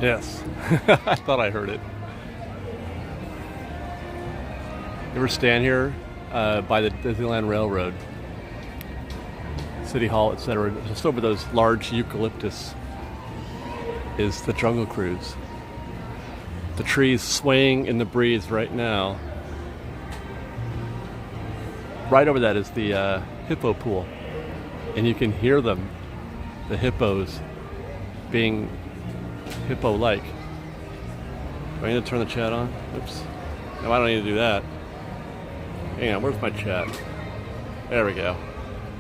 Yes. I thought I heard it. You ever stand here by the Disneyland Railroad, City Hall, etc.? Just over those large eucalyptus is the Jungle Cruise. The trees swaying in the breeze right now. Right over that is the hippo pool. And you can hear them, the hippos, being hippo-like. Do I need to turn the chat on? Oops. No, I don't need to do that. Hang on, where's my chat? There we go.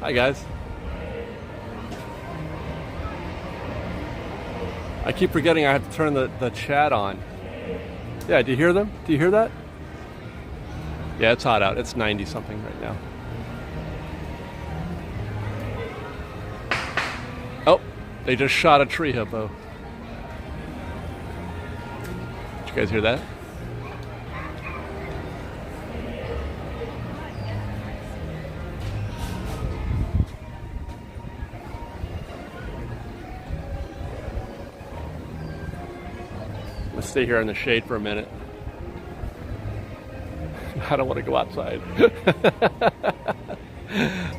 Hi, guys. I keep forgetting I have to turn the chat on. Yeah, do you hear them? Do you hear that? Yeah, it's hot out. It's 90 something right now. Oh, they just shot a tree hippo. Did you guys hear that? Let's stay here in the shade for a minute. I don't want to go outside.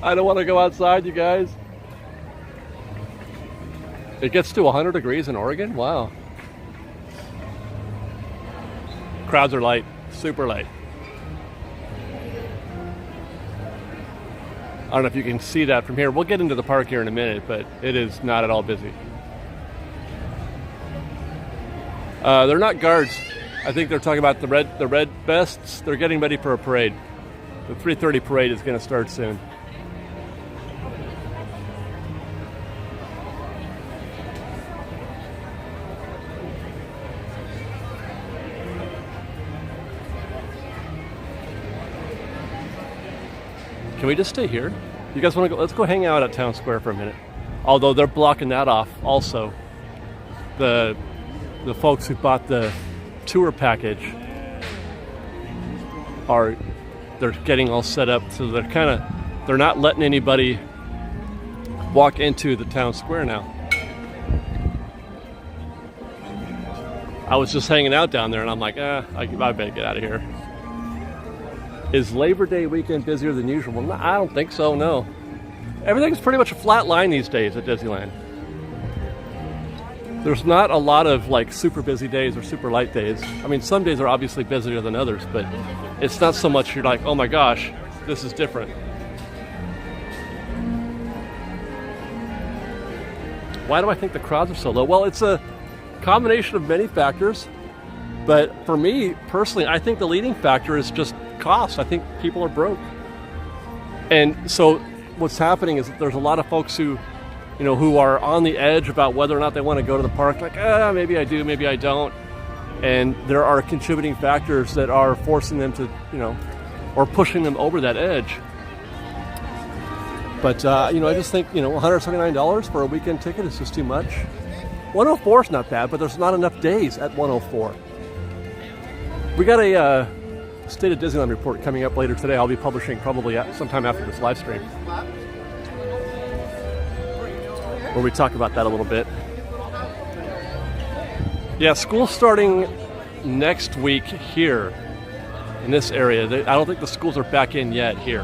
I don't want to go outside, you guys. It gets to 100 degrees in Oregon? Wow. Crowds are light, super light. I don't know if you can see that from here. We'll get into the park here in a minute, but it is not at all busy. They're not guards. I think they're talking about the red vests. They're getting ready for a parade. The 3:30 parade is going to start soon. Can we just stay here? You guys want to go? Let's go hang out at Town Square for a minute. Although they're blocking that off also. The folks who bought the tour package they're getting all set up, so they're not letting anybody walk into the Town Square now. I was just hanging out down there and I'm like, I better get out of here. Is Labor Day weekend busier than usual? Well, I don't think so, no. Everything's pretty much a flat line these days at Disneyland. There's not a lot of like super busy days or super light days. I mean, some days are obviously busier than others, but it's not so much you're like, oh my gosh, this is different. Why do I think the crowds are so low? Well, it's a combination of many factors, but for me personally, I think the leading factor is just cost. I think people are broke. And so what's happening is that there's a lot of folks who are on the edge about whether or not they want to go to the park. Like, maybe I do, maybe I don't. And there are contributing factors that are forcing them to, or pushing them over that edge. But, I just think, $179 for a weekend ticket is just too much. 104 is not bad, but there's not enough days at 104. We got a State of Disneyland report coming up later today. I'll be publishing probably sometime after this live stream, where we talk about that a little bit. Yeah, school's starting next week here in this area. I don't think the schools are back in yet here.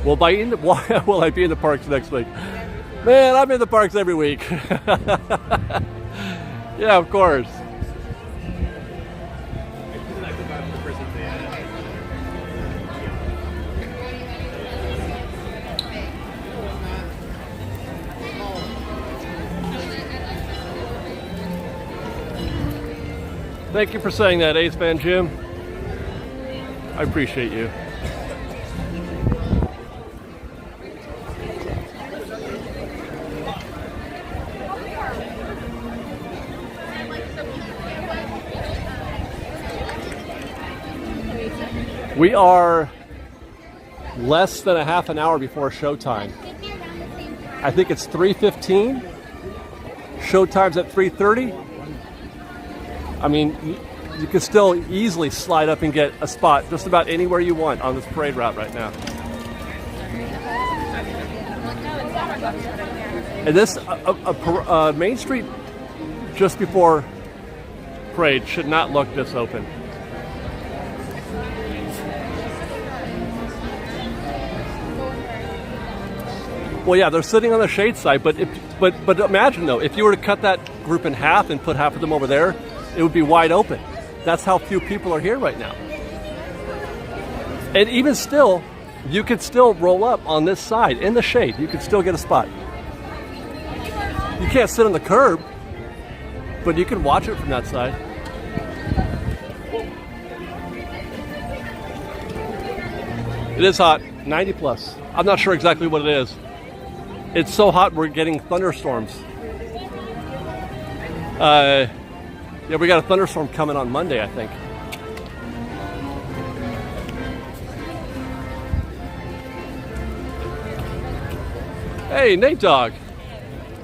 Will I be in the parks next week? Man, I'm in the parks every week. Yeah, of course. Thank you for saying that, Ace Man Jim. I appreciate you. We are less than a half an hour before showtime. I think it's 3:15. Showtime's at 3:30. I mean, you can still easily slide up and get a spot just about anywhere you want on this parade route right now. And this Main Street just before parade should not look this open. Well, yeah, they're sitting on the shade side, but imagine though, if you were to cut that group in half and put half of them over there, it would be wide open. That's how few people are here right now. And even still, you could still roll up on this side in the shade. You could still get a spot. You can't sit on the curb, but you can watch it from that side. It is hot, 90 plus. I'm not sure exactly what it is. It's so hot we're getting thunderstorms. Yeah, we got a thunderstorm coming on Monday, I think. Hey, Nate Dog.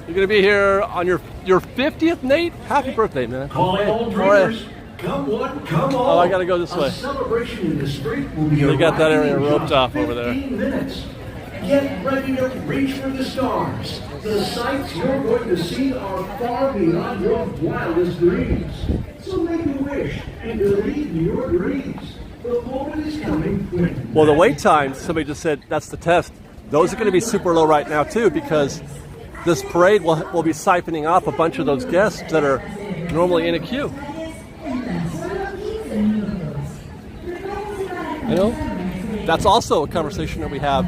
You're gonna be here on your 50th, Nate? Happy birthday, man. Calling all dreamers. Come one, come all. Oh, I gotta go this way. A celebration in the street will be They got that area arriving in roped just off over there. 15 minutes. Get ready to reach for the stars. The sights you're going to see are far beyond your wildest dreams. So make a wish and believe in your dreams. The moment is coming when... Well, the wait time, somebody just said, that's the test. Those are going to be super low right now, too, because this parade will be siphoning off a bunch of those guests that are normally in a queue. You know, that's also a conversation that we have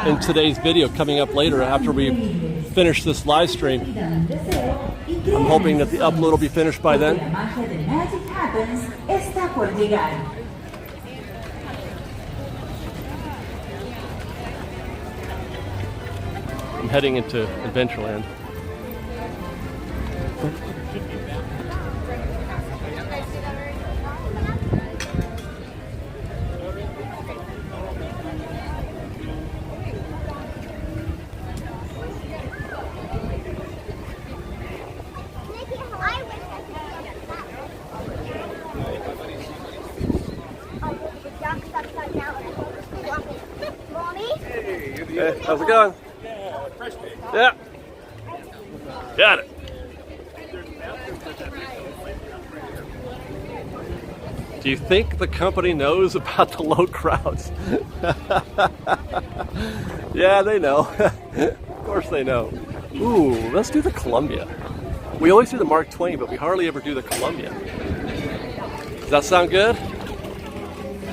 in today's video coming up later after we finish this live stream. I'm hoping that the upload will be finished by then. I'm heading into Adventureland. Hey, how's it going? Yeah. Got it. Do you think the company knows about the low crowds? Yeah, they know. Of course they know. Ooh, let's do the Columbia. We always do the Mark Twain, but we hardly ever do the Columbia. Does that sound good?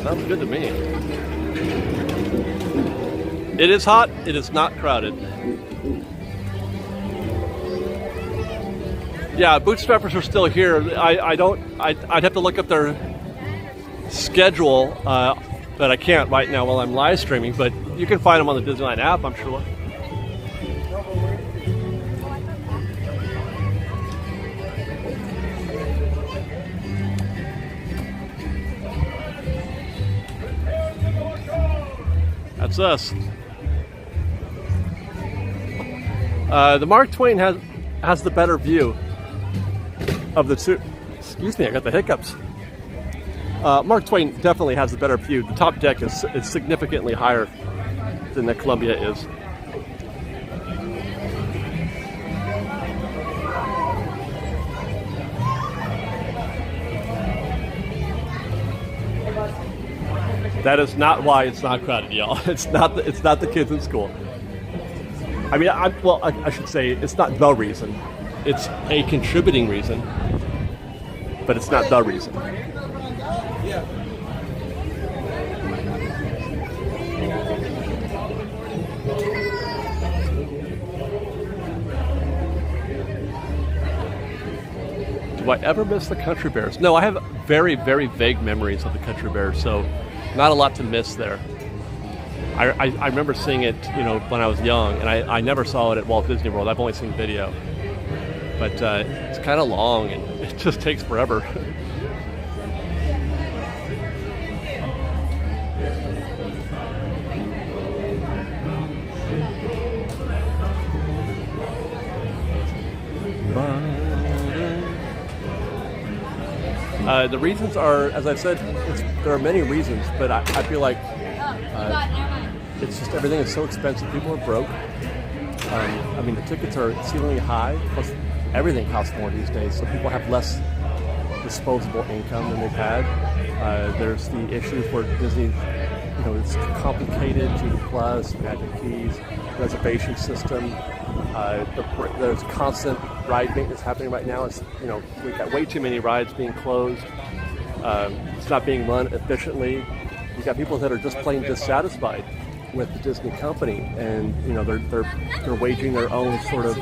Sounds good to me. It is hot. It is not crowded. Yeah, bootstrappers are still here. I'd have to look up their schedule, but I can't right now while I'm live streaming. But you can find them on the Disneyland app, I'm sure. That's us. The Mark Twain has the better view of the two. Excuse me, I got the hiccups. Mark Twain definitely has the better view. The top deck is significantly higher than the Columbia is. That is not why it's not crowded, y'all. It's not the kids in school. I mean, I should say it's not the reason. It's a contributing reason, but it's not the reason. Do I ever miss the Country Bears? No, I have very, very vague memories of the Country Bears, so not a lot to miss there. I remember seeing it, when I was young, and I never saw it at Walt Disney World. I've only seen video. But it's kind of long, and it just takes forever. The reasons are, as I've said, there are many reasons, but I feel like it's just everything is so expensive. People are broke. I mean, the tickets are exceedingly high, plus everything costs more these days, so people have less disposable income than they've had. There's the issues where Disney, you know, it's complicated, Genie Plus, Magic Keys, reservation system. There's constant ride maintenance happening right now. It's, you know, we've got way too many rides being closed. It's not being run efficiently. You've got people that are just plain dissatisfied with the Disney company, and you know they're waging their own sort of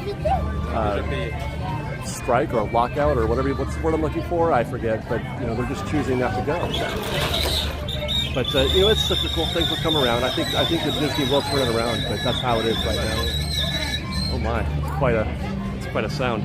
strike or lockout or whatever. What's the word I'm looking for? I forget. But you know they're just choosing not to go. But you know it's cyclical. Things will come around. I think the Disney will turn it around. But that's how it is right now. Oh my, it's quite a sound.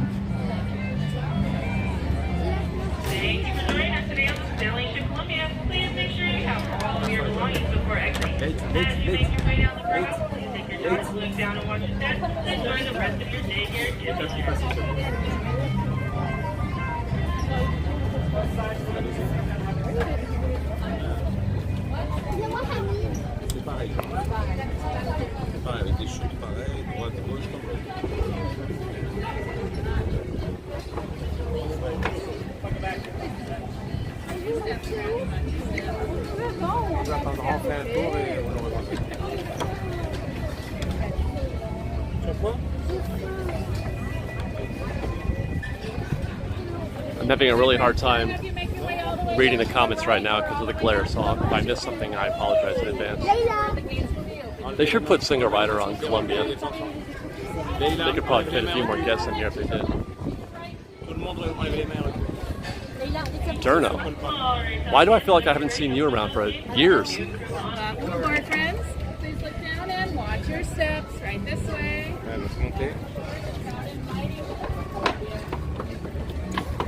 Thank you for joining us today on Fantasyland and Columbia. Please make sure you have all of your belongings before exiting. As you make your way down the road, please take your time to look down and watch your step. Enjoy the rest of your day here at Disneyland. I'm having a really hard time reading the comments right now because of the glare, so if I miss something, I apologize in advance. They should put single rider on Columbia. They could probably fit a few more guests in here if they did. Durno. Why do I feel like I haven't seen you around for years? Welcome aboard, friends. Please look down and watch your steps. Right this way.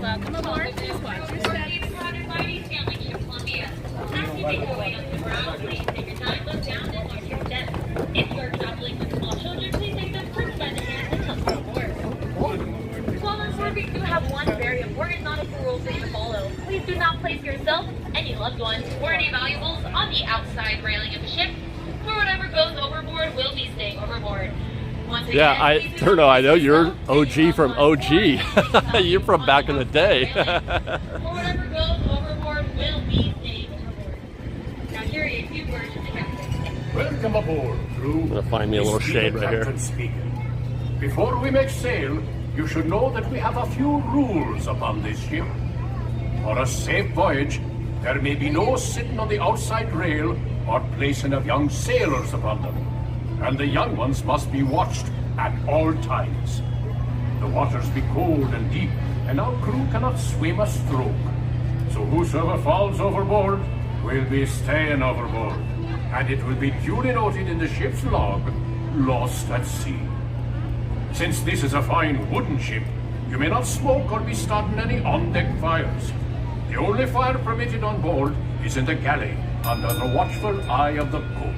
Welcome aboard. Please watch your steps. Make your way up the ground. Please take your time, look down, and watch your steps. If you are traveling with small children, please take them first by the hand and help them aboard. While on board, we do have one very important nautical rule for you to follow. Please do not place yourself, any loved ones, or any valuables on the outside railing of the ship, for whatever goes overboard will be staying overboard. Once again, Yeah, I know you're OG from OG. You're from back in the day. For whatever goes overboard will be staying overboard. Now here are a few words from the captain. Welcome aboard, crew. I'm gonna find me a little This is shade the right here. captain speaking. Before we make sail, you should know that we have a few rules upon this ship. For a safe voyage, there may be no sitting on the outside rail or placing of young sailors upon them, and the young ones must be watched at all times. The waters be cold and deep, and our crew cannot swim a stroke. So whosoever falls overboard will be staying overboard, and it will be duly noted in the ship's log, lost at sea. Since this is a fine wooden ship, you may not smoke or be starting any on-deck fires. The only fire permitted on board is in the galley, under the watchful eye of the cook.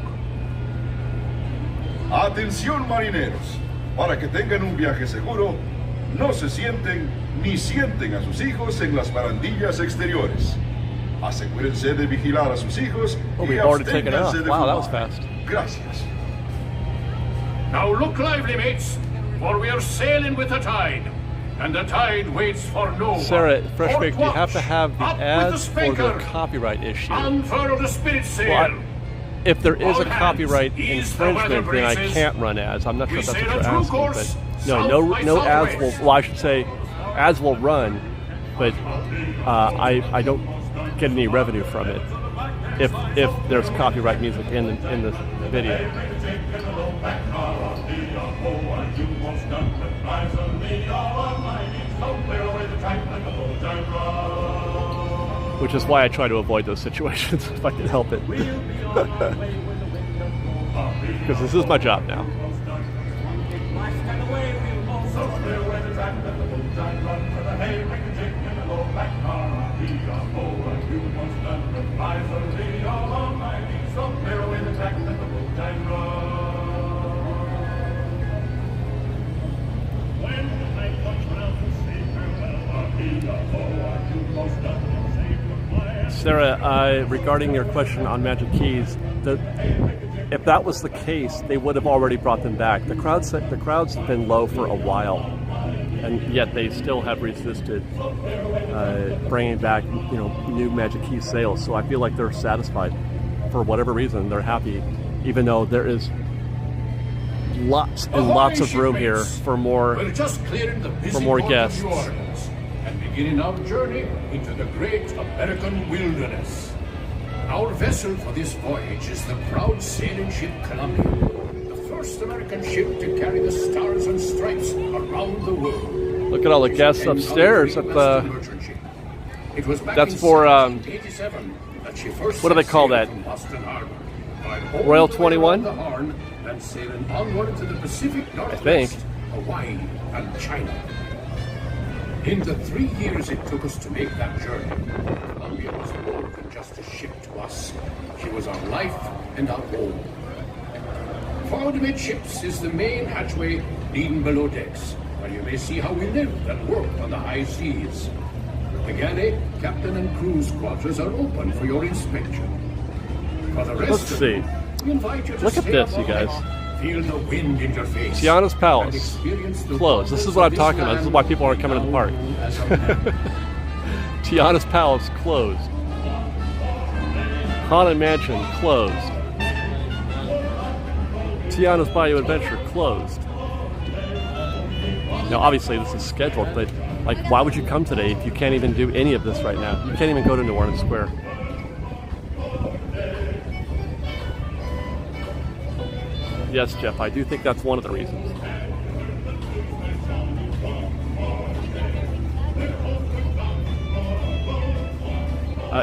Atención marineros, para que tengan un viaje seguro, no se sienten ni sienten a sus hijos en las barandillas exteriores. Asegúrense de vigilar a sus hijos Oh, y we've already taken absténganse off. de Wow, that was fumar. fast. Gracias. Now look lively, mates, for we are sailing with the tide, and the tide waits for no one. Sarah, Fresh Port Bake, do you have to watch. have the Up with ads or spanker. the copyright issue? Unfurl the spirit sail. Well, if there is All a copyright hands, ease the weather infringement, then I braces. can't run ads. I'm not sure We if that's what sail you're a true asking, course, but south by no ads will. southwest. Well, I should say, ads will run, but I don't get any revenue from it if there's copyright music in the video. Which is why I try to avoid those situations if I can help it. Because this is my job now. Sarah, regarding your question on Magic Keys, if that was the case, they would have already brought them back. The crowd's have been low for a while, and yet they still have resisted bringing back, you know, new Magic Key sales. So I feel like they're satisfied for whatever reason. They're happy, even though there is lots and lots of room here for more guests. And beginning our journey into the great American wilderness. Our vessel for this voyage is the proud sailing ship Columbia, the first American ship to carry the stars and stripes around the world. Look at all the guests upstairs at the. That's for what do they call that? Royal 21. And sailing onward to the Pacific Northwest, I think. Hawaii and China. In the 3 years it took us to make that journey, Columbia was more than just a ship to us. She was our life and our home. Forward amidships is the main hatchway leading below decks, where you may see how we lived and worked on the high seas. The galley, captain and crew's quarters are open for your inspection. For the rest Let's see. we invite you to Look at stay this, you aboard. guys. Feel the wind in your face. Tiana's Palace. Closed. This is what I'm talking about. This is why people aren't coming to the park. Tiana's Palace closed. Haunted Mansion closed. Tiana's Bayou Adventure closed. Now, obviously, this is scheduled, but like, why would you come today if you can't even do any of this right now? You can't even go to New Orleans Square. Yes, Jeff, I do think that's one of the reasons.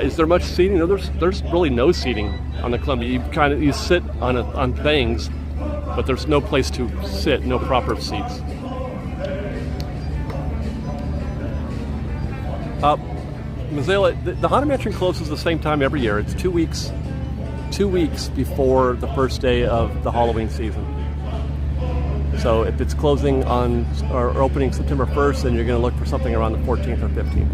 Is there much seating? No, there's really no seating on the Columbia. You sit on things, but there's no place to sit, no proper seats. Mazela, the Haunted Mansion closes the same time every year. It's 2 weeks. 2 weeks before the first day of the Halloween season. So if it's closing on or opening September 1st, then you're going to look for something around the 14th or 15th.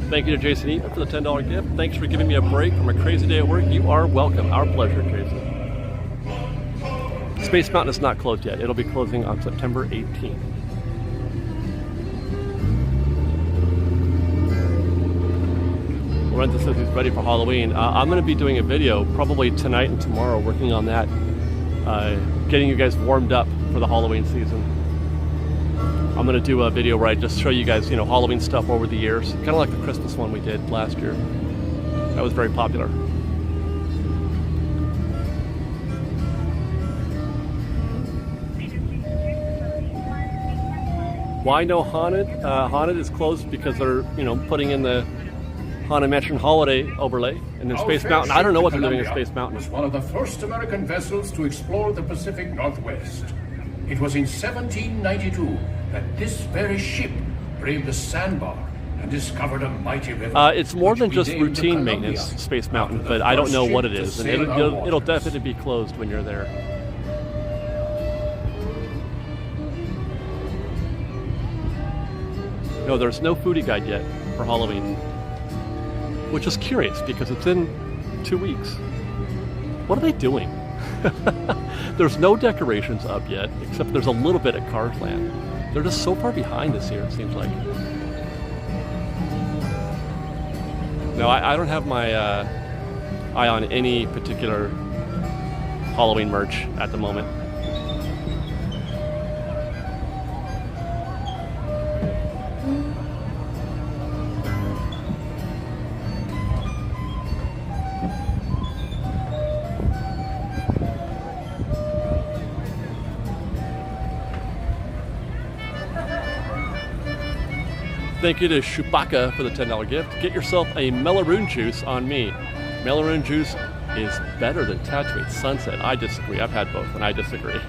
Thank you to Jason Eaton for the $10 gift. Thanks for giving me a break from a crazy day at work. You are welcome. Our pleasure, Jason. Space Mountain is not closed yet. It'll be closing on September 18th. Lorenzo says he's ready for Halloween. I'm going to be doing a video probably tonight and tomorrow, working on that, getting you guys warmed up for the Halloween season. I'm going to do a video where I just show you guys, you know, Halloween stuff over the years, kind of like the Christmas one we did last year. That was very popular. Why no Haunted? Haunted is closed because they're, you know, putting in the Haunted Mansion holiday overlay, and then Space Mountain. I don't know what they're doing in Space Mountain. Was one of the first American vessels to explore the Pacific Northwest. It was in 1792 that this very ship braved the sandbar and discovered a mighty river. It's more than just routine maintenance, Space Mountain, but I don't know what it is, and it'll definitely be closed when you're there. No, there's no foodie guide yet for Halloween. Which is curious because it's in 2 weeks. What are they doing? There's no decorations up yet, except there's a little bit at Cars Land. They're just so far behind this year, it seems like. No, I don't have my eye on any particular Halloween merch at the moment. Thank you to Chewbacca for the $10 gift. Get yourself a Mellow juice on me. Mellow juice is better than Tatooine Sunset. I disagree. I've had both, and I disagree.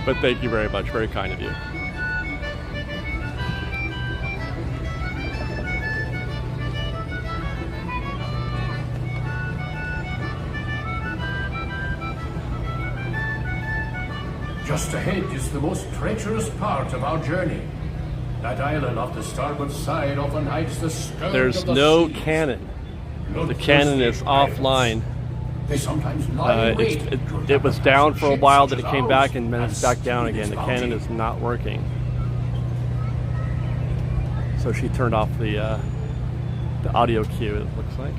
But thank you very much. Very kind of you. Just ahead is the most treacherous part of our journey. That island off the starboard side often hides the stern There's of the no seas. cannon. blood The cannon is thirsty offline. They sometimes lie in wait to It was down for a ships while, such then it as came ours back and then and it's back down steal again. its The bounty. cannon is not working. So she turned off the audio cue, it looks like.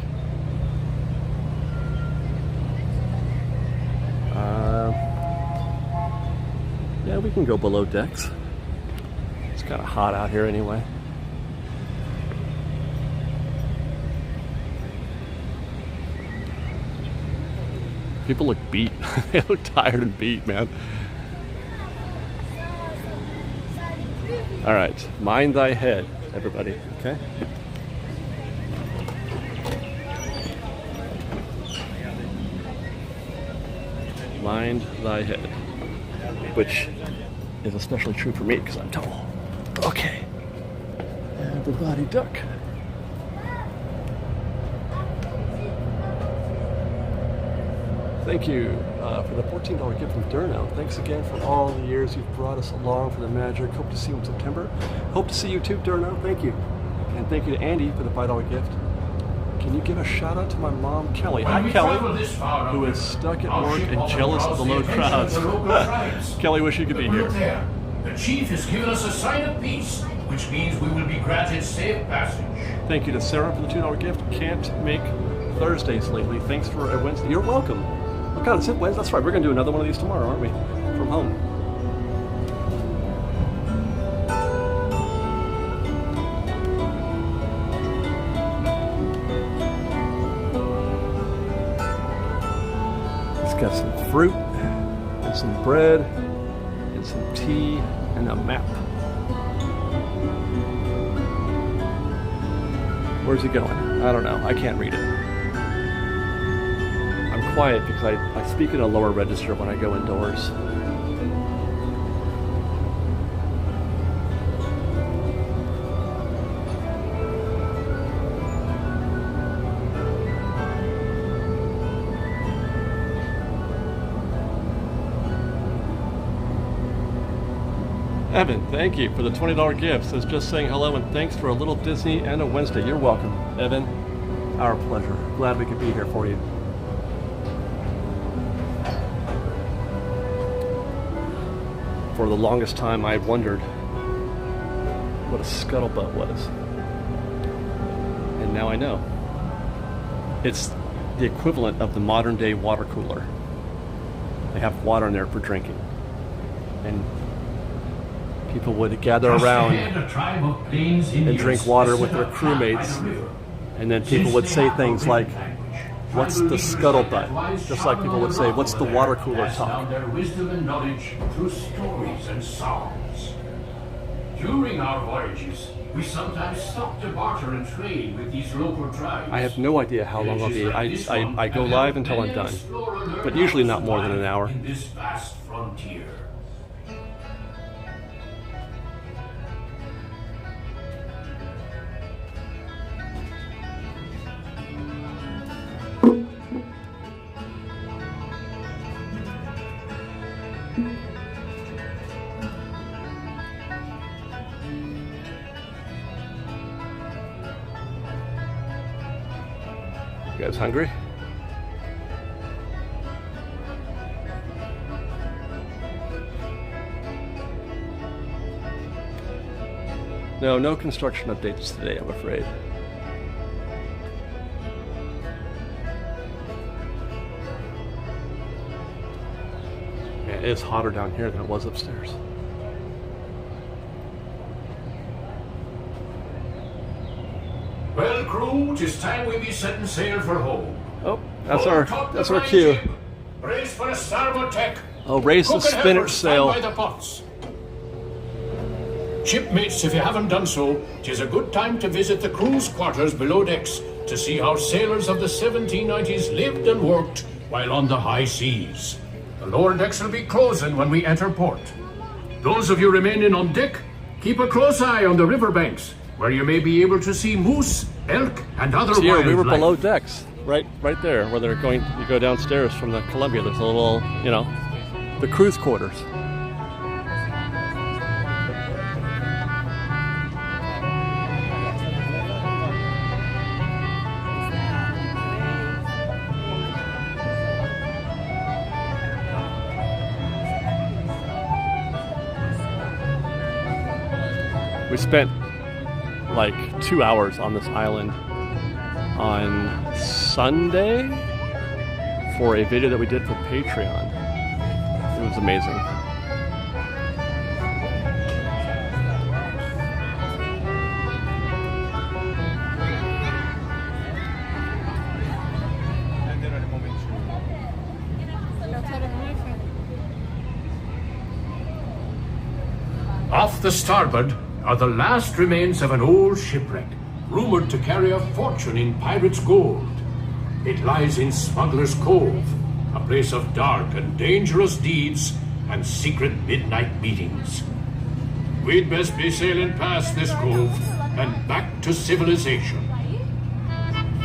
Yeah, we can go below decks. It's kind of hot out here anyway. People look beat. They look tired and beat, man. All right, mind thy head, everybody, okay? Mind thy head, which is especially true for me because I'm tall. Okay, everybody duck. Thank you for the $14 gift from Durno. Thanks again for all the years you've brought us along for the magic. Hope to see you in September. Hope to see you too, Durno. Thank you. And thank you to Andy for the $5 gift. Can you give a shout out to my mom, Kelly? Hi, Kelly, who is stuck at work and jealous of the low crowds. Kelly, wish you could be here. The chief has given us a sign of peace, which means we will be granted safe passage. Thank you to Sarah for the $2 gift. Can't make Thursdays lately. Thanks for a Wednesday. You're welcome. Oh God, it's Wednesday. That's right. We're going to do another one of these tomorrow, aren't we? From home. It's got some fruit and some bread and some tea and a map. Where's he going? I don't know. I can't read it. I'm quiet because I speak in a lower register when I go indoors. Evan, thank you for the $20 gift. Says just saying hello and thanks for a little Disney and a Wednesday. You're welcome, Evan. Our pleasure. Glad we could be here for you. For the longest time, I wondered what a scuttlebutt was. And now I know. It's the equivalent of the modern day water cooler. They have water in there for drinking. And people would gather around and drink water with their crewmates. And then people would say things like, what's the scuttlebutt? Just like people would say, what's the water cooler talk? Their wisdom and knowledge through stories and songs. During our voyages, we sometimes stop to barter and trade with these local tribes. I have no idea how long I'll be. I go live until I'm done, but usually not more than an hour. In this vast frontier. You guys hungry? No construction updates today, I'm afraid. Yeah, it is hotter down here than it was upstairs. Well, crew, 'tis time we be setting sail for home. Oh, that's our cue. Brace for a starboard tack. Oh, raise the Cook and spinach helpers, stand sail. by the pots. Shipmates, if you haven't done so, 'tis a good time to visit the crew's quarters below decks to see how sailors of the 1790s lived and worked while on the high seas. The lower decks will be closing when we enter port. Those of you remaining on deck, keep a close eye on the riverbanks, where you may be able to see moose, elk, and other So, yeah, wildlife. we were below decks, right there, where they're going. You go downstairs from the Columbia. There's a little, the cruise quarters. We spent like 2 hours on this island on Sunday for a video that we did for Patreon. It was amazing. Off the starboard are the last remains of an old shipwreck, rumored to carry a fortune in pirates' gold. It lies in Smuggler's Cove, a place of dark and dangerous deeds and secret midnight meetings. We'd best be sailing past this cove and back to civilization.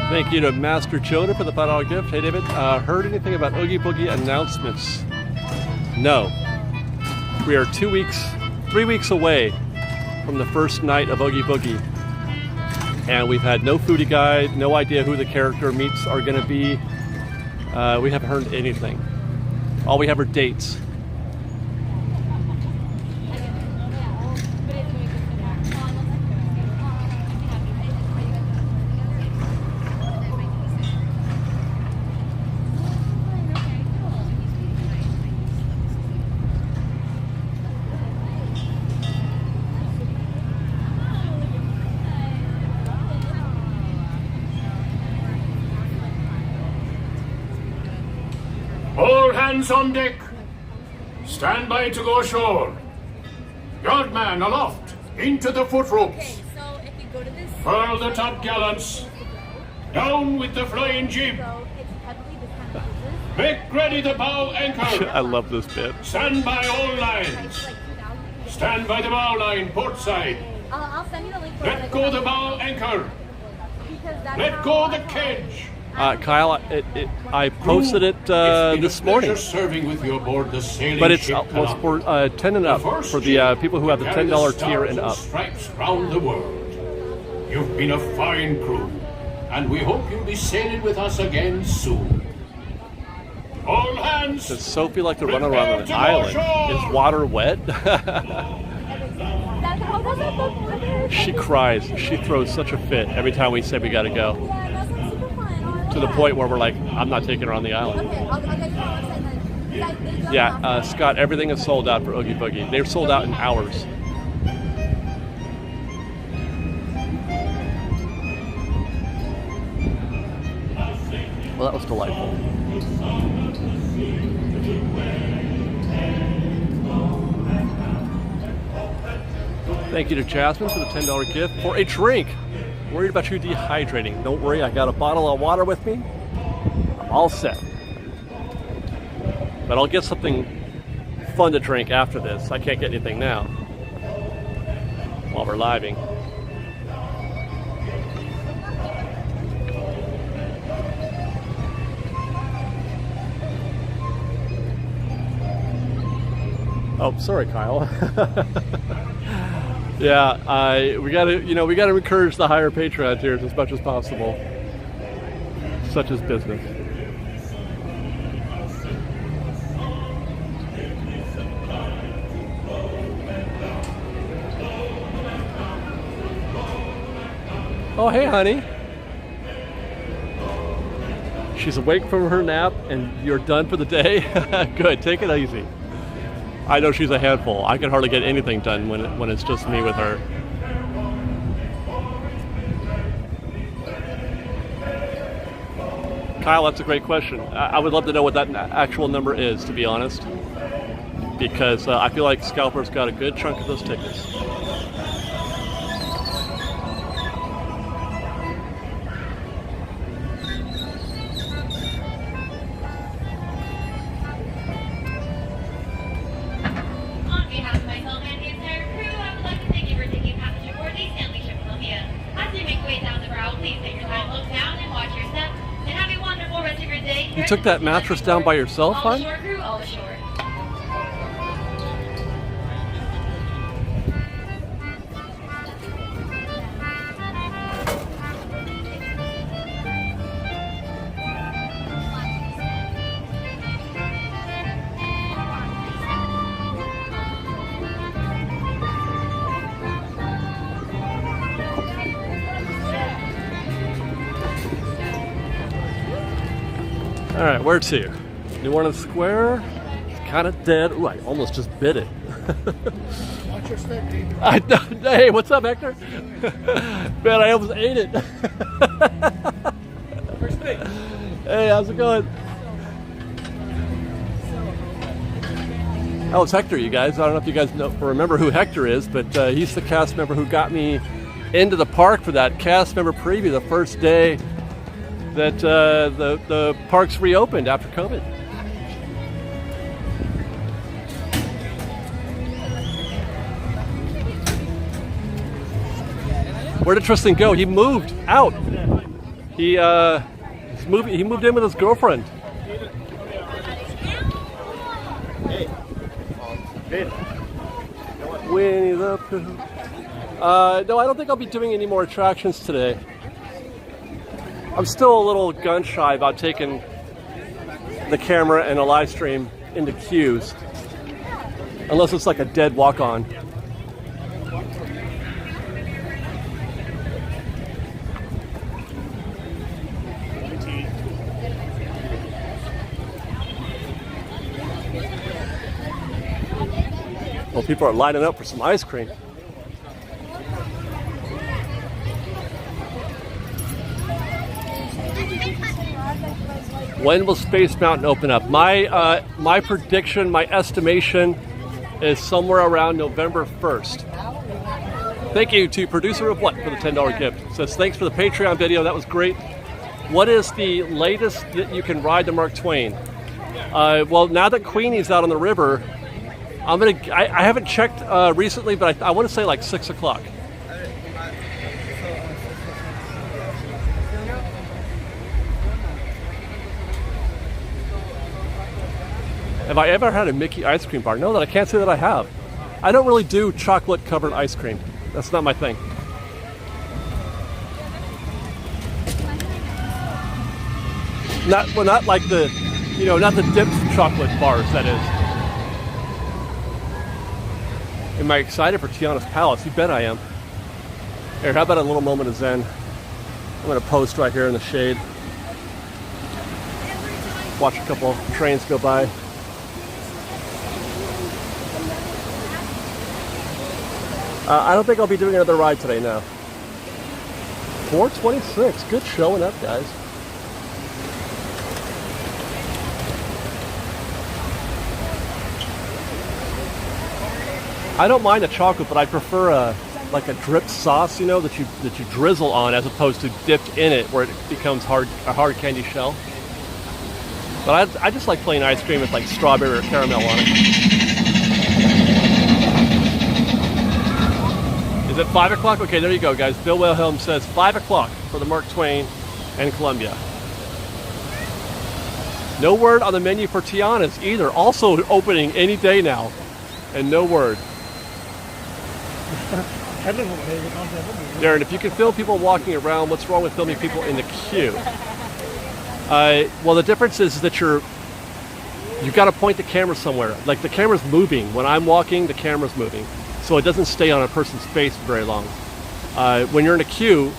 Thank you to Master Jonah for the $5 gift. Hey David, heard anything about Oogie Boogie announcements? No. We are 3 weeks away from the first night of Oogie Boogie. And we've had no foodie guide, no idea who the character meets are going to be. We haven't heard anything. All we have are dates. All hands on deck. Stand by to go ashore. Yardman aloft, into the foot ropes. So if you go to this, Furl the top gallants. Down with the flying jib. Make ready the bow anchor. I love this bit. Stand by all lines. Stand by the bow line, port side. I'll send you the link. Let go the bow anchor. Let go the kedge. Kyle, I posted it this morning, Serving with you aboard the sailing but it's ship for 10 and up, for the people who have the $10 tier and up. Stripes round the world. You've been a fine crew, and we hope you'll be sailing with us again soon. All hands. Does Sophie like to run around on the island? Is water wet? She cries. She throws such a fit every time we say we gotta go. To the point where we're like, I'm not taking her on the island. Okay, I'll get you on the website then. Yeah, Scott, everything is sold out for Oogie Boogie. They're sold out in hours. Well, that was delightful. Thank you to Jasmine for the $10 gift for a drink. Worried about you dehydrating. Don't worry, I got a bottle of water with me. I'm all set. But I'll get something fun to drink after this. I can't get anything now while we're living. Oh, sorry, Kyle. Yeah, we gotta encourage the higher Patreon tiers as much as possible. Such as business. Oh, hey, honey. She's awake from her nap, and you're done for the day. Good, take it easy. I know she's a handful. I can hardly get anything done when it's just me with her. Kyle, that's a great question. I would love to know what that actual number is, to be honest, because I feel like Scalper's got a good chunk of those tickets. On behalf of myself and the entire crew, I would like to thank you for taking passage aboard the Stanley Ship Columbia. As we make our way down the bow, please take your time, look down, and watch your step. And have a wonderful rest of your day. You took that mattress down by yourself, All hon? ashore, crew, all ashore. All right, where to? New Orleans Square. It's kind of dead. Ooh, I almost just bit it. Watch your step, David. Hey, what's up, Hector? Man, I almost ate it. Hey, how's it going? That was Hector, you guys. I don't know if you guys remember who Hector is, but he's the cast member who got me into the park for that cast member preview the first day that the parks reopened after COVID. Where did Tristan go? He moved out. He moved in with his girlfriend. Winnie the Pooh. No, I don't think I'll be doing any more attractions today. I'm still a little gun shy about taking the camera and a live stream into queues, unless it's like a dead walk-on. Well, people are lining up for some ice cream. When will Space Mountain open up? My prediction, my estimation is somewhere around November 1st. Thank you to Producer of What for the $10 gift. It says, thanks for the Patreon video. That was great. What is the latest that you can ride the Mark Twain? Well, now that Queenie's out on the river, I haven't checked recently, but I want to say like 6 o'clock. Have I ever had a Mickey ice cream bar? No, that I can't say that I have. I don't really do chocolate covered ice cream. That's not my thing. Not like the, not the dipped chocolate bars, that is. Am I excited for Tiana's Palace? You bet I am. Here, how about a little moment of zen? I'm going to post right here in the shade. Watch a couple trains go by. I don't think I'll be doing another ride today, no. 4:26. Good showing up, guys. I don't mind the chocolate, but I prefer like a dripped sauce, that you drizzle on, as opposed to dipped in it, where it becomes a hard candy shell. But I just like plain ice cream with like strawberry or caramel on it. Is it 5 o'clock? Okay, there you go, guys. Bill Wilhelm says 5 o'clock for the Mark Twain and Columbia. No word on the menu for Tiana's either. Also opening any day now. And no word. Darren, if you can film people walking around, what's wrong with filming people in the queue? Well, the difference is that you've got to point the camera somewhere. Like, the camera's moving. When I'm walking, the camera's moving. So it doesn't stay on a person's face for very long. When you're in a queue,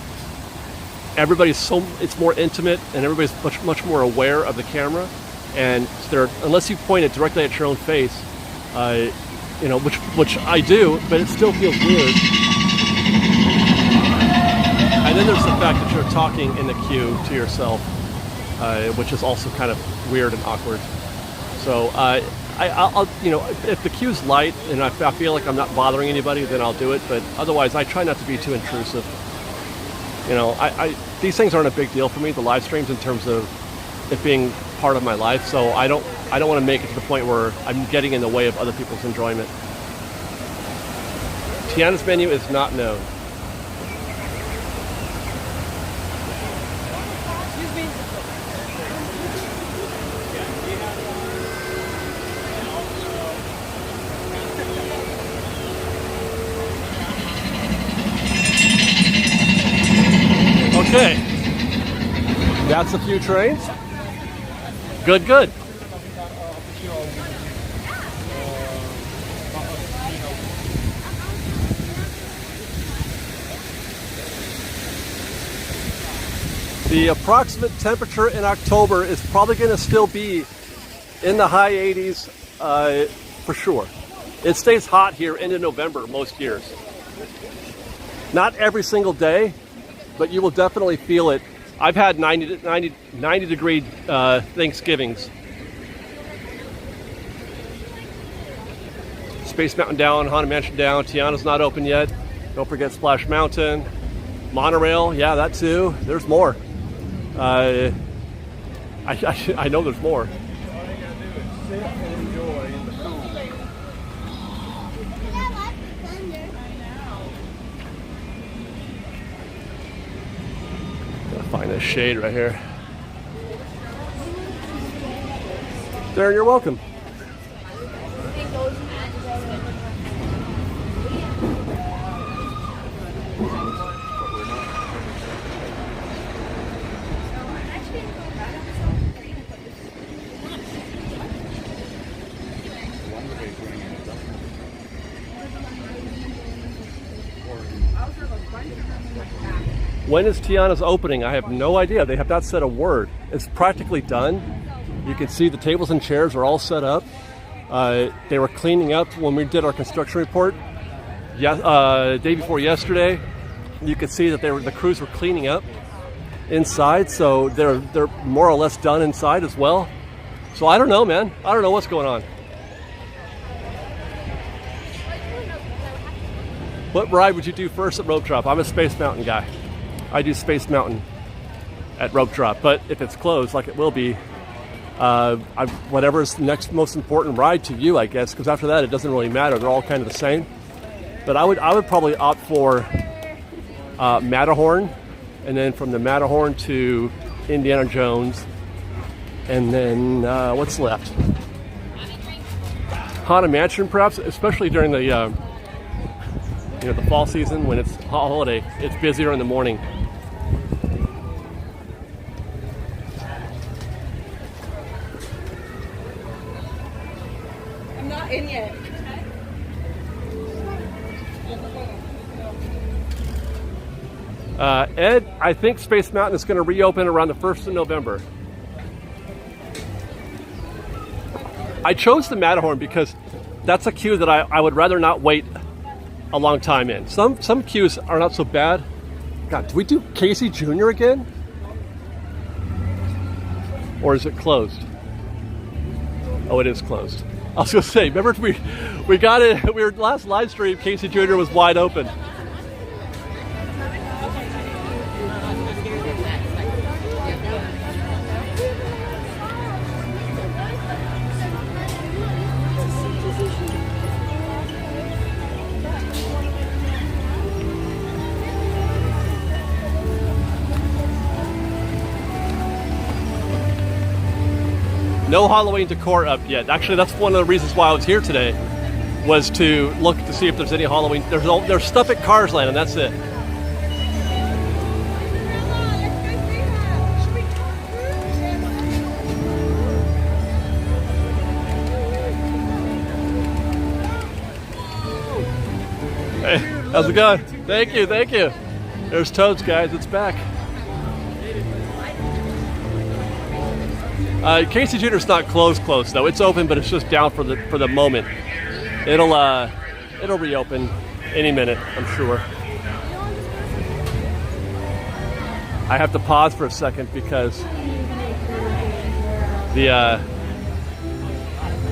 it's more intimate, and everybody's much more aware of the camera. And unless you point it directly at your own face, which I do, but it still feels weird. And then there's the fact that you're talking in the queue to yourself, which is also kind of weird and awkward. So I'll if the queue's light and I feel like I'm not bothering anybody, then I'll do it. But otherwise, I try not to be too intrusive. These things aren't a big deal for me, the live streams, in terms of it being part of my life. So I don't want to make it to the point where I'm getting in the way of other people's enjoyment. Tiana's menu is not known. Okay, that's a few trains. Good. The approximate temperature in October is probably going to still be in the high 80s for sure. It stays hot here into November most years. Not every single day, but you will definitely feel it. I've had 90 degree Thanksgivings. Space Mountain down, Haunted Mansion down, Tiana's not open yet. Don't forget Splash Mountain. Monorail, yeah, that too. There's more. I know there's more. Gotta find this shade right here. Darren, you're welcome. When is Tiana's opening? I have no idea. They have not said a word. It's practically done. You can see the tables and chairs are all set up. They were cleaning up when we did our construction report. Day before yesterday, you could see that the crews were cleaning up inside, so they're more or less done inside as well. So I don't know, man. I don't know what's going on. What ride would you do first at Rope Drop? I'm a Space Mountain guy. I do Space Mountain at Rope Drop, but if it's closed, like it will be, whatever's the next most important ride to you, I guess, because after that it doesn't really matter. They're all kind of the same. But I would probably opt for Matterhorn, and then from the Matterhorn to Indiana Jones, and then what's left? Haunted Mansion, perhaps, especially during the the fall season when it's holiday. It's busier in the morning. I'm not in yet. Ed, I think Space Mountain is going to reopen around the 1st of November. I chose the Matterhorn because that's a queue that I would rather not wait a long time in. Some queues are not so bad. God, do we do Casey Jr. again? Or is it closed? Oh, it is closed. I was going to say, remember we got it, we were last live stream, Casey Jr. was wide open. No Halloween decor up yet. Actually, that's one of the reasons why I was here today, was to look to see if there's any Halloween. There's stuff at Cars Land, and that's it. Hey, how's it going? Thank you, thank you. There's Toads, guys. It's back. Casey Jr.'s not closed though. It's open, but it's just down for the moment. It'll reopen any minute, I'm sure. I have to pause for a second because the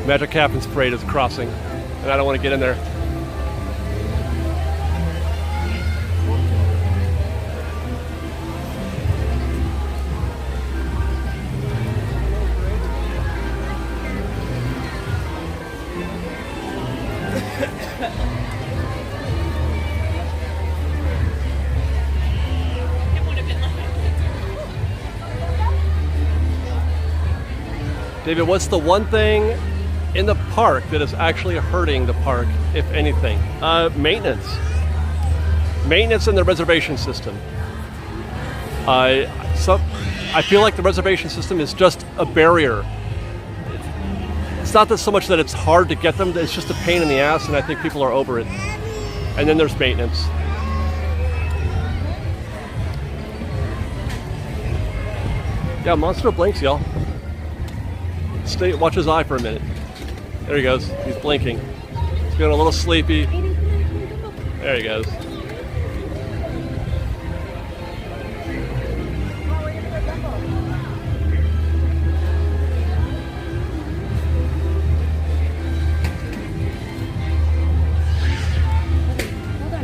Magic Captain's Parade is crossing, and I don't want to get in there. David, what's the one thing in the park that is actually hurting the park, if anything? Maintenance. Maintenance in the reservation system. I feel like the reservation system is just a barrier. It's not that so much that it's hard to get them, it's just a pain in the ass, and I think people are over it. And then there's maintenance. Yeah, Monster blinks, y'all. Stay, watch his eye for a minute. There he goes. He's blinking. He's getting a little sleepy. There he goes.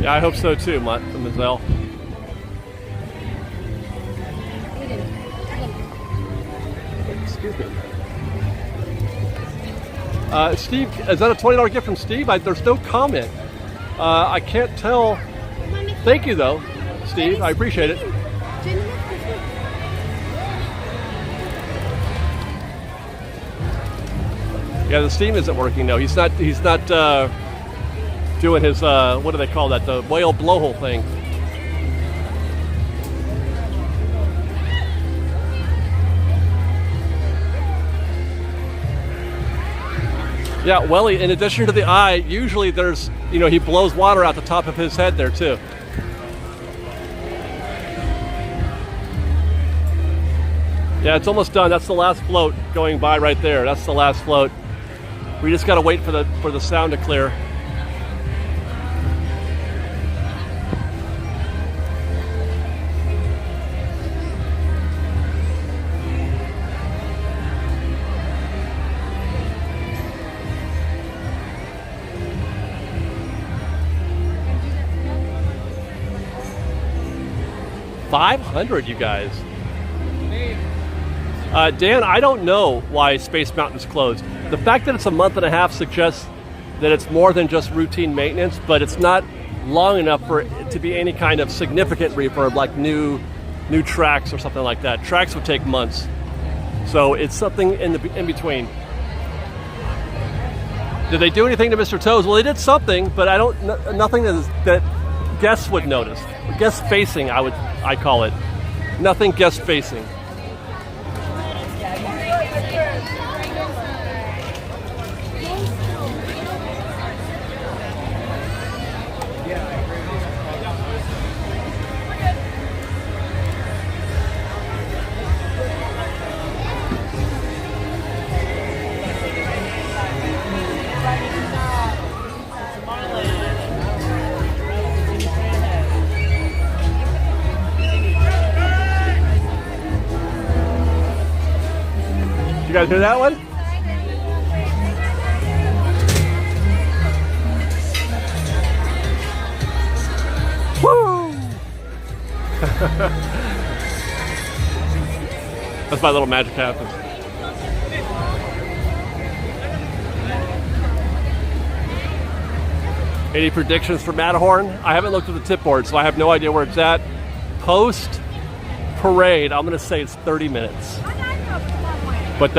Yeah, I hope so too, Mademoiselle. Excuse me. Steve, is that a $20 gift from Steve? There's no comment. I can't tell. Thank you, though, Steve. I appreciate it. Yeah, the steam isn't working. No, he's not. He's not doing his what do they call that? The whale blowhole thing. Yeah, Welly, in addition to the eye, usually there's, he blows water out the top of his head there too. Yeah, it's almost done. That's the last float going by right there. That's the last float. We just got to wait for the sound to clear. $500, you guys. Dan, I don't know why Space Mountain is closed. The fact that it's a month and a half suggests that it's more than just routine maintenance, but it's not long enough for it to be any kind of significant refurb, like new tracks or something like that. Tracks would take months, so it's something in between. Did they do anything to Mr. Toes? Well, they did something, but nothing that guests would notice. Guest facing, I call it. Nothing guest facing. You guys hear that one? Woo! That's my little magic happen. Any predictions for Matterhorn? I haven't looked at the tip board, so I have no idea where it's at. Post parade, I'm going to say it's 30 minutes. But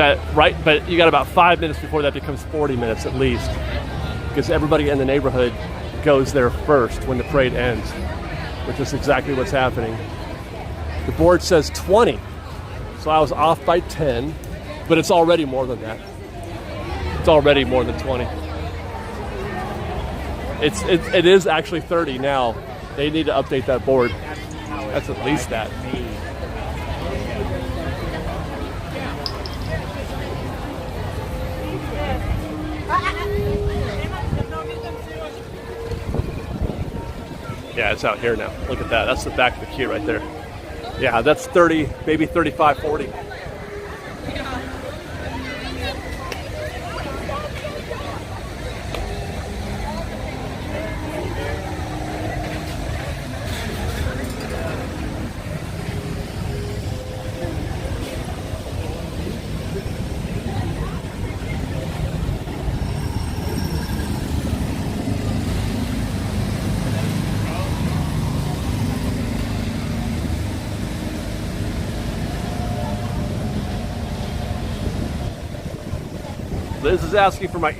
you got about 5 minutes before that becomes 40 minutes at least, because everybody in the neighborhood goes there first when the parade ends, which is exactly what's happening. The board says 20, so I was off by 10, but it's already more than that. It's already more than 20. It is actually 30 now. They need to update that board. That's at least that. Yeah, it's out here now. Look at that. That's the back of the queue right there. Yeah, that's 30, maybe 35, 40. Liz is asking for my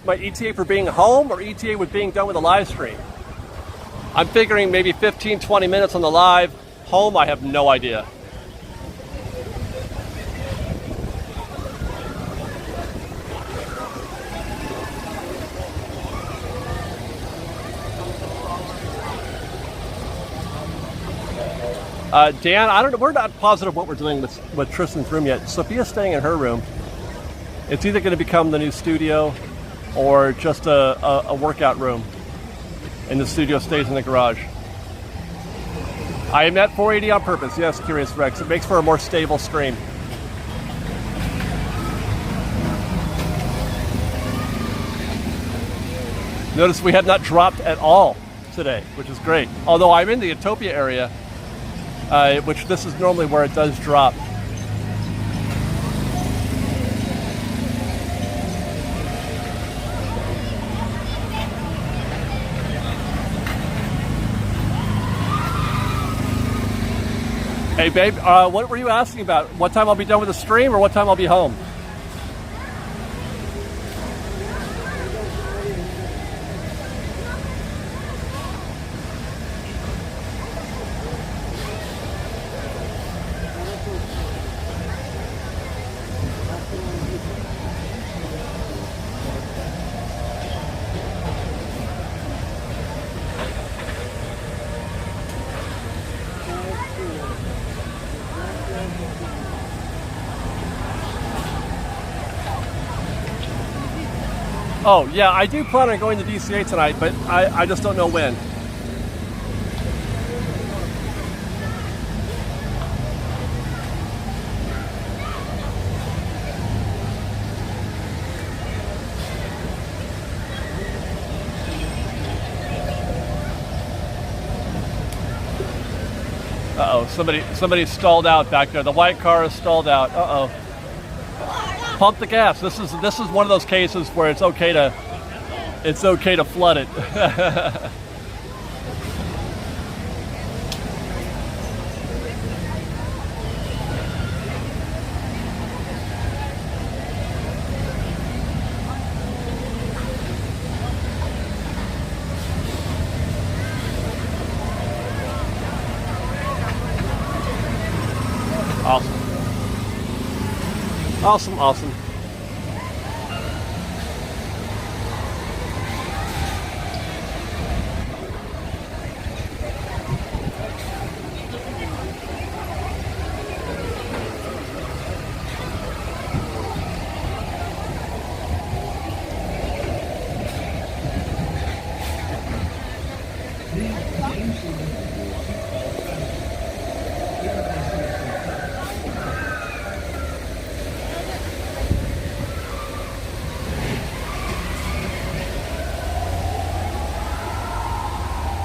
ETA for being home or ETA with being done with the live stream. I'm figuring maybe 15, 20 minutes on the live. Home, I have no idea. Dan, I don't know. We're not positive what we're doing with Tristan's room yet. Sophia's staying in her room. It's either going to become the new studio or just a workout room, and the studio stays in the garage. I am at 480 on purpose. Yes, Curious Rex. It makes for a more stable stream. Notice we have not dropped at all today, which is great. Although I'm in the Utopia area, which this is normally where it does drop. Hey babe, what were you asking about? What time I'll be done with the stream or what time I'll be home? Oh, yeah, I do plan on going to DCA tonight, but I just don't know when. Uh-oh, somebody stalled out back there. The white car is stalled out. Uh-oh. Pump the gas. This is one of those cases where it's okay to flood it. Awesome. Awesome, awesome.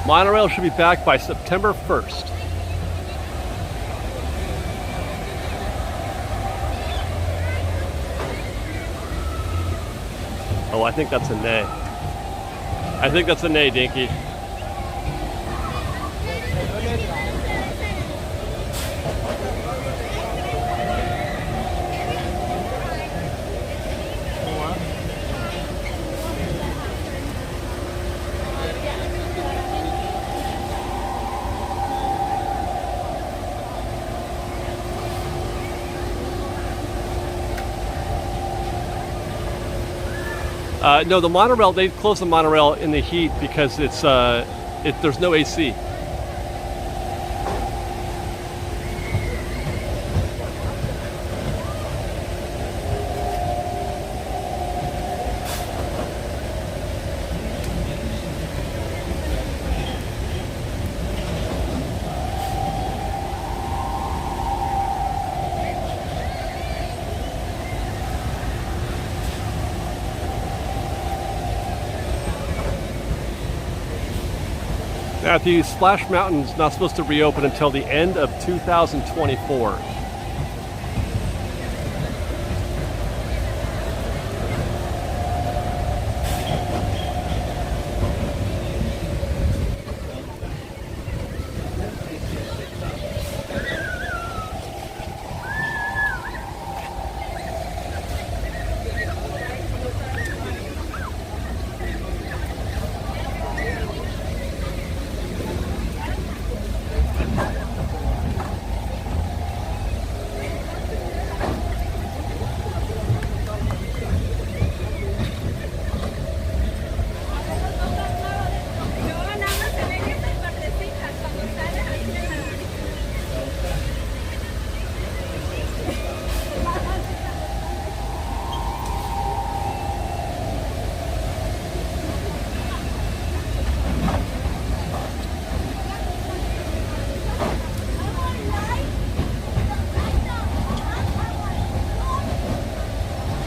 Monorail should be back by September 1st. Oh, I think that's a nay. I think that's a nay, Dinky. No, the monorail, they close the monorail in the heat because there's no AC. Now, the Splash Mountain is not supposed to reopen until the end of 2024.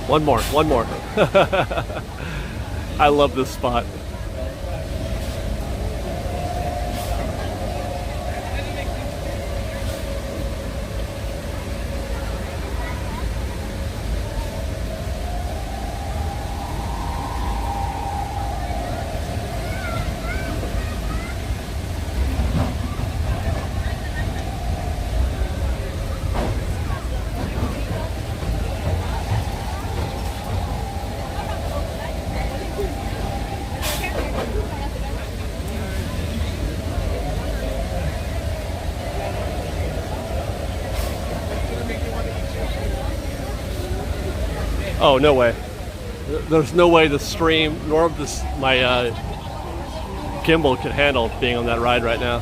One more, one more. I love this spot. Oh, no way. There's no way the stream nor this my gimbal could handle being on that ride right now.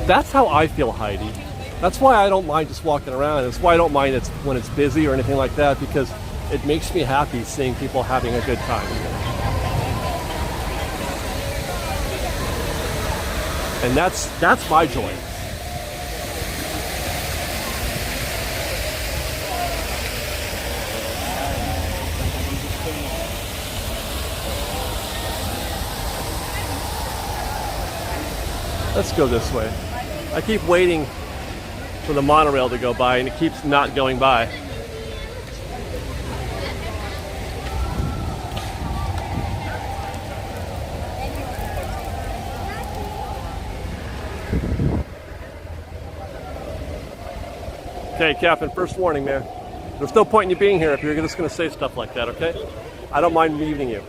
That's how I feel, Heidi. That's why I don't mind just walking around. That's why I don't mind when it's busy or anything like that, because it makes me happy seeing people having a good time. And that's my joy. Let's go this way. I keep waiting for the monorail to go by and it keeps not going by. Okay, Captain, first warning, man. There's no point in you being here if you're just going to say stuff like that, okay? I don't mind muting you.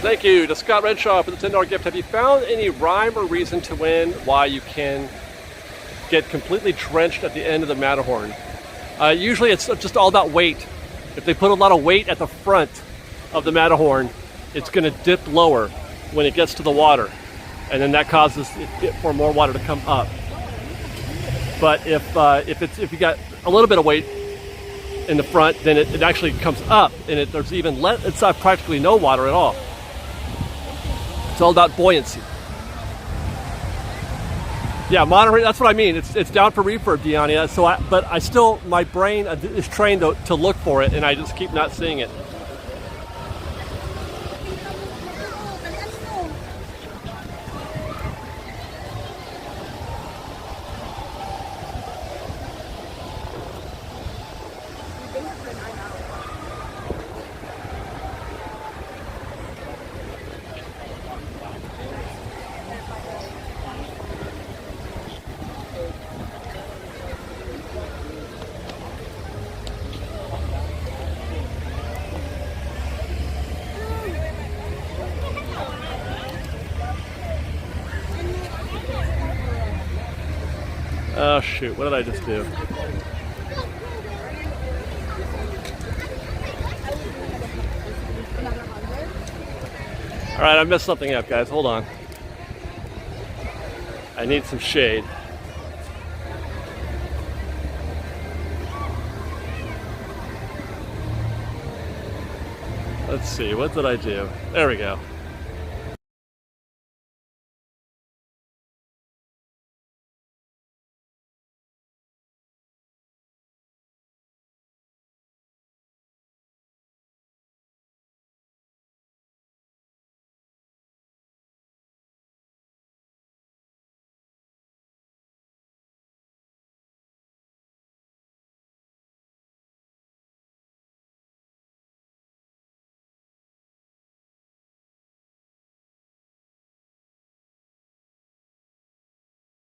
Thank you to Scott Redshaw for the $10 gift. Have you found any rhyme or reason to win why you can get completely drenched at the end of the Matterhorn? Usually it's just all about weight. If they put a lot of weight at the front of the Matterhorn, it's going to dip lower when it gets to the water. And then that causes it for more water to come up. But if you got a little bit of weight in the front, then it actually comes up, and there's even it's not practically no water at all. It's all about buoyancy. Yeah, monorail. That's what I mean. It's down for refurb, Deania. But I still, my brain is trained to look for it, and I just keep not seeing it. Oh shoot, what did I just do? Alright, I messed something up, guys. Hold on. I need some shade. Let's see, what did I do? There we go.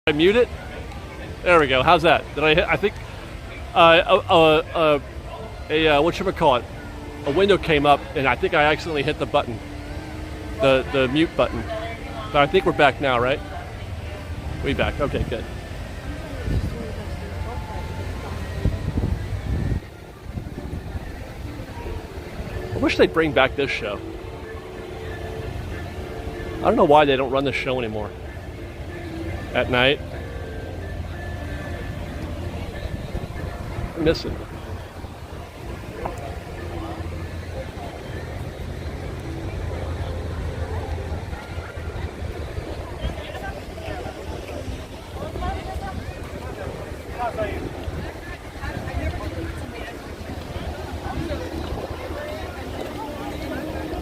I mute it. There we go. How's that? Did I hit? I think whatchamacallit? A window came up, and I think I accidentally hit the button, the mute button. But I think we're back now, right? We back. Okay, good. I wish they'd bring back this show. I don't know why they don't run this show anymore. At night. miss it.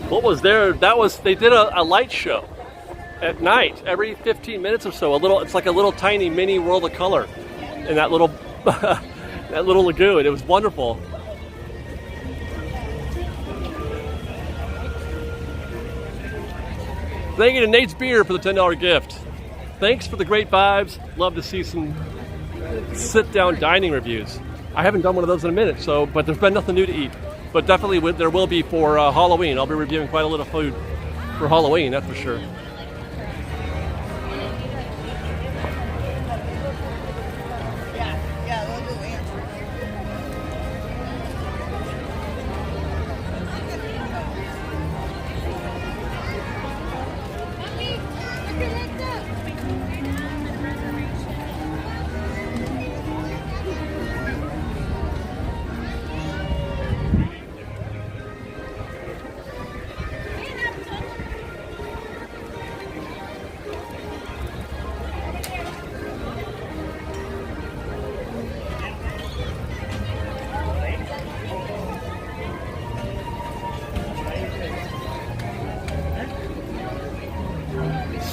What was there? They did a light show at night every 15 minutes or so. It's like a little tiny mini world of color in that little that little lagoon. It was wonderful. Thank you to Nate's Beer for the $10 gift. Thanks for the great vibes. Love to see some sit-down dining reviews. I haven't done one of those in a minute, but there's been nothing new to eat. But definitely there will be for Halloween. I'll be reviewing quite a little food for Halloween, that's for sure.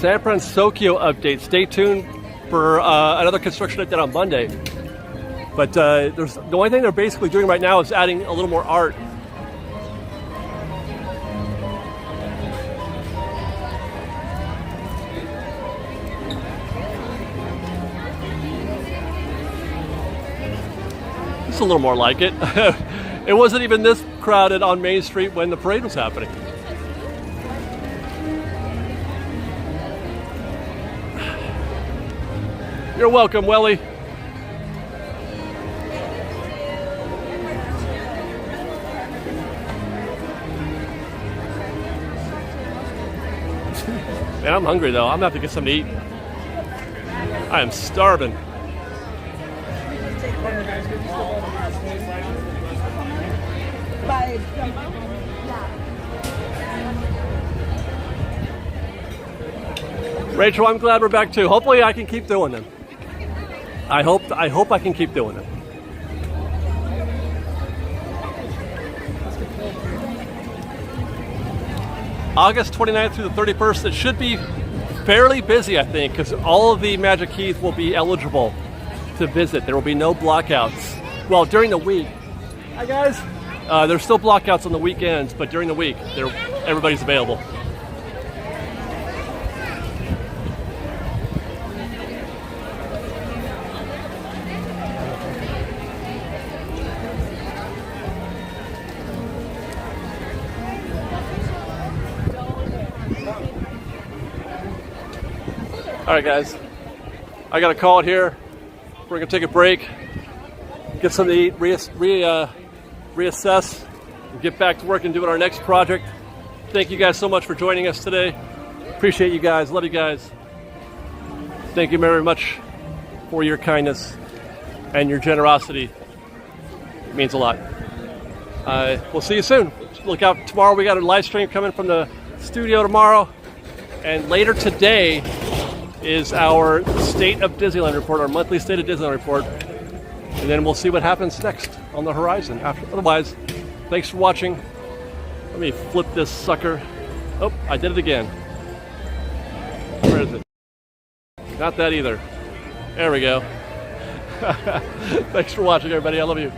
San Francisco update. Stay tuned for another construction update on Monday. But the only thing they're basically doing right now is adding a little more art. It's a little more like it. It wasn't even this crowded on Main Street when the parade was happening. You're welcome, Welly. Man, I'm hungry though. I'm gonna have to get something to eat. I am starving. Rachel, I'm glad we're back too. Hopefully I can keep doing them. I hope I can keep doing it. August 29th through the 31st, it should be fairly busy, I think, because all of the Magic Keys will be eligible to visit. There will be no blockouts. Well, during the week. Hi, guys. There's still blockouts on the weekends, but during the week, everybody's available. All right, guys, I got to call it here. We're going to take a break, get something to eat, reassess, and get back to work and doing our next project. Thank you guys so much for joining us today. Appreciate you guys. Love you guys. Thank you very much for your kindness and your generosity. It means a lot. We'll see you soon. Look out tomorrow. We got a live stream coming from the studio tomorrow. And later today is our State of Disneyland report, our monthly State of Disneyland report. And then we'll see what happens next on the horizon. Otherwise, thanks for watching. Let me flip this sucker. Oh, I did it again. Where is it? Not that either. There we go. Thanks for watching, everybody. I love you.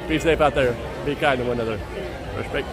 Be safe out there. Be kind to one another. Respect.